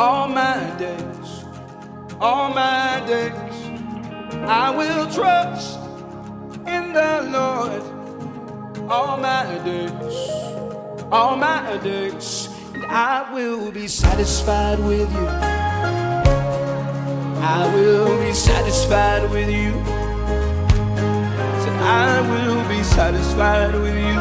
all my days, all my days. I will trust in the Lord all my days, all my days. And I will be satisfied with you. I will be satisfied with you. Said I will be satisfied with you.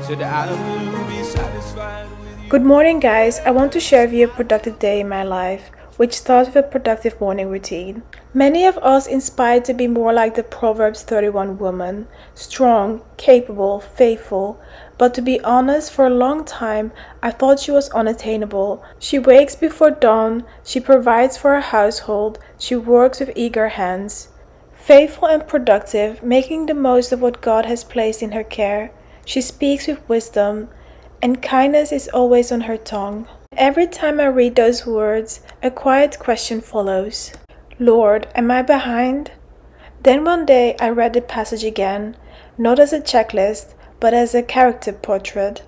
Said I will be satisfied with you. Good morning, guys. I want to share with you a productive day in my life, which starts with a productive morning routine. Many of us inspired to be more like the Proverbs 31 woman, strong, capable, faithful. But to be honest, for a long time, I thought she was unattainable. She wakes before dawn, she provides for her household, she works with eager hands. Faithful and productive, making the most of what God has placed in her care. She speaks with wisdom, and kindness is always on her tongue. Every time I read those words, a quiet question follows. Lord, am I behind? Then one day I read the passage again, not as a checklist, but as a character portrait.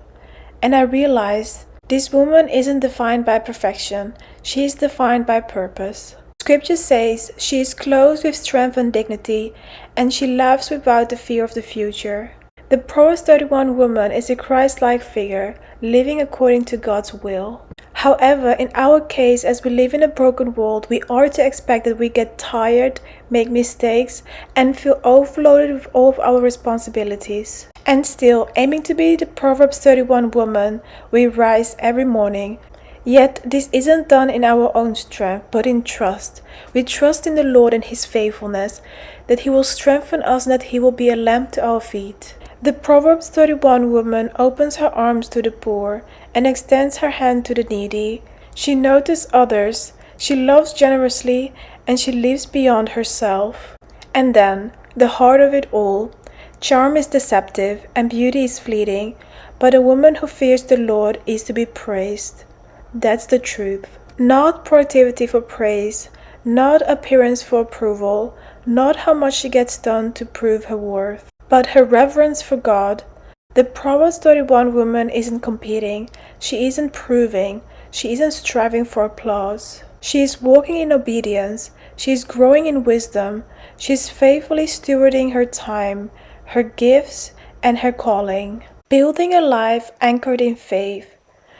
And I realized this woman isn't defined by perfection, she is defined by purpose. Scripture says she is clothed with strength and dignity, and she laughs without the fear of the future. The Proverbs 31 woman is a Christ-like figure, living according to God's will. However, in our case, as we live in a broken world, we are to expect that we get tired, make mistakes, and feel overloaded with all of our responsibilities. And still, aiming to be the Proverbs 31 woman, we rise every morning. Yet, this isn't done in our own strength, but in trust. We trust in the Lord and His faithfulness, that He will strengthen us and that He will be a lamp to our feet. The Proverbs 31 woman opens her arms to the poor and extends her hand to the needy. She notices others, she loves generously, and she lives beyond herself. And then, the heart of it all. Charm is deceptive and beauty is fleeting, but a woman who fears the Lord is to be praised. That's the truth. Not productivity for praise, not appearance for approval, not how much she gets done to prove her worth, but her reverence for God. The Proverbs 31 woman isn't competing, she isn't proving, she isn't striving for applause. She is walking in obedience, she is growing in wisdom, she is faithfully stewarding her time, her gifts, and her calling, building a life anchored in faith.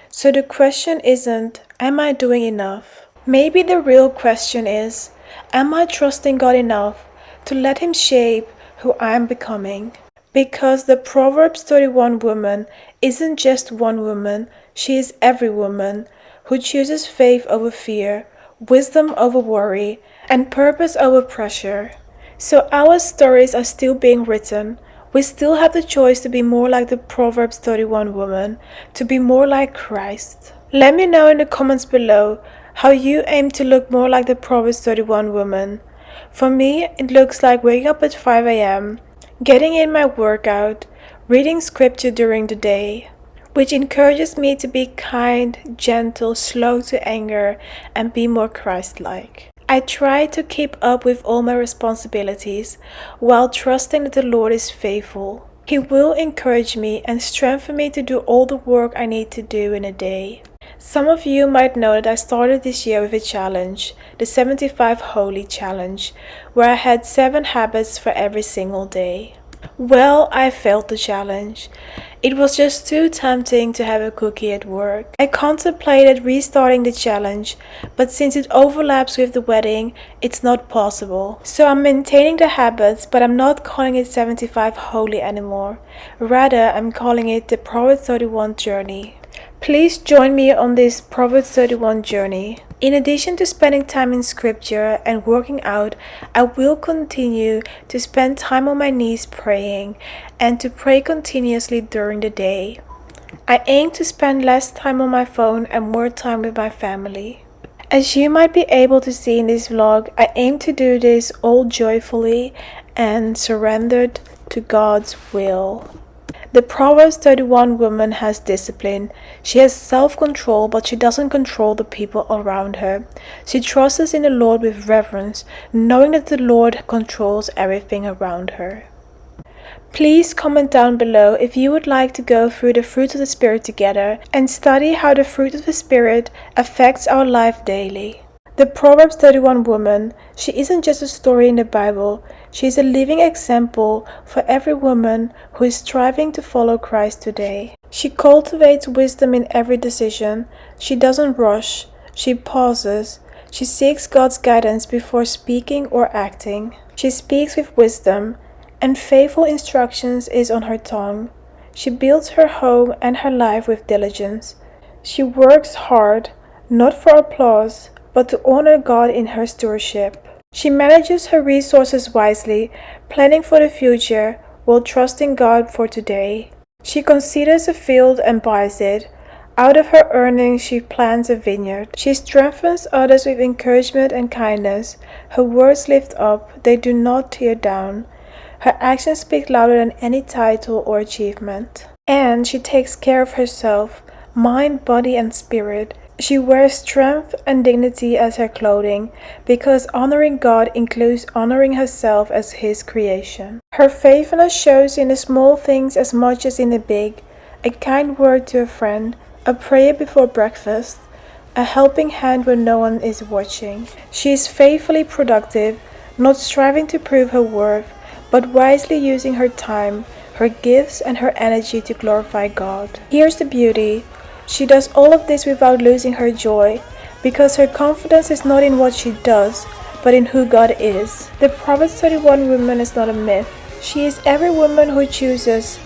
So the question isn't, am I doing enough? Maybe the real question is, am I trusting God enough to let Him shape who I am becoming? Because the Proverbs 31 woman isn't just one woman, she is every woman who chooses faith over fear, wisdom over worry, and purpose over pressure. So our stories are still being written. We still have the choice to be more like the Proverbs 31 woman, to be more like Christ. Let me know in the comments below how you aim to look more like the Proverbs 31 woman. For me, it looks like waking up at 5 a.m., getting in my workout, reading scripture during the day, which encourages me to be kind, gentle, slow to anger, and be more Christ-like. I try to keep up with all my responsibilities while trusting that the Lord is faithful. He will encourage me and strengthen me to do all the work I need to do in a day. Some of you might know that I started this year with a challenge, the 75 Holy Challenge, where I had 7 habits for every single day. Well, I failed the challenge. It was just too tempting to have a cookie at work. I contemplated restarting the challenge, but since it overlaps with the wedding, it's not possible. So I'm maintaining the habits, but I'm not calling it 75 Holy anymore. Rather, I'm calling it the Proverbs 31 Journey. Please join me on this Proverbs 31 journey. In addition to spending time in scripture and working out, I will continue to spend time on my knees praying and to pray continuously during the day. I aim to spend less time on my phone and more time with my family. As you might be able to see in this vlog, I aim to do this all joyfully and surrendered to God's will. The Proverbs 31 woman has discipline. She has self-control, but she doesn't control the people around her. She trusts in the Lord with reverence, knowing that the Lord controls everything around her. Please comment down below if you would like to go through the fruits of the Spirit together and study how the fruit of the Spirit affects our life daily. The Proverbs 31 woman, she isn't just a story in the Bible, she is a living example for every woman who is striving to follow Christ today. She cultivates wisdom in every decision, she doesn't rush, she pauses, she seeks God's guidance before speaking or acting. She speaks with wisdom, and faithful instructions is on her tongue. She builds her home and her life with diligence. She works hard, not for applause, but to honor God in her stewardship. She manages her resources wisely, planning for the future while trusting God for today. She considers a field and buys it. Out of her earnings she plants a vineyard. She strengthens others with encouragement and kindness. Her words lift up, they do not tear down. Her actions speak louder than any title or achievement. And she takes care of herself, mind, body, and spirit. She wears strength and dignity as her clothing, because honoring God includes honoring herself as His creation. Her faithfulness shows in the small things as much as in the big: a kind word to a friend, a prayer before breakfast, a helping hand when no one is watching. She is faithfully productive, not striving to prove her worth, but wisely using her time, her gifts, and her energy to glorify God. Here's the beauty. She does all of this without losing her joy, because her confidence is not in what she does, but in who God is. The Proverbs 31 woman is not a myth. She is every woman who chooses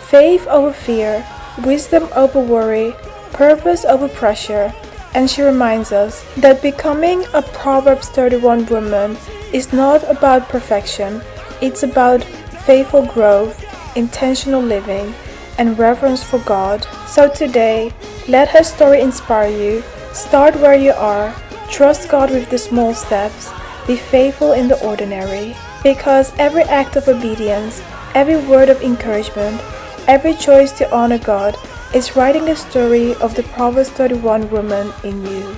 faith over fear, wisdom over worry, purpose over pressure, and she reminds us that becoming a Proverbs 31 woman is not about perfection, it's about faithful growth, intentional living, and reverence for God. So today, let her story inspire you. Start where you are, trust God with the small steps, be faithful in the ordinary. Because every act of obedience, every word of encouragement, every choice to honor God is writing the story of the Proverbs 31 woman in you.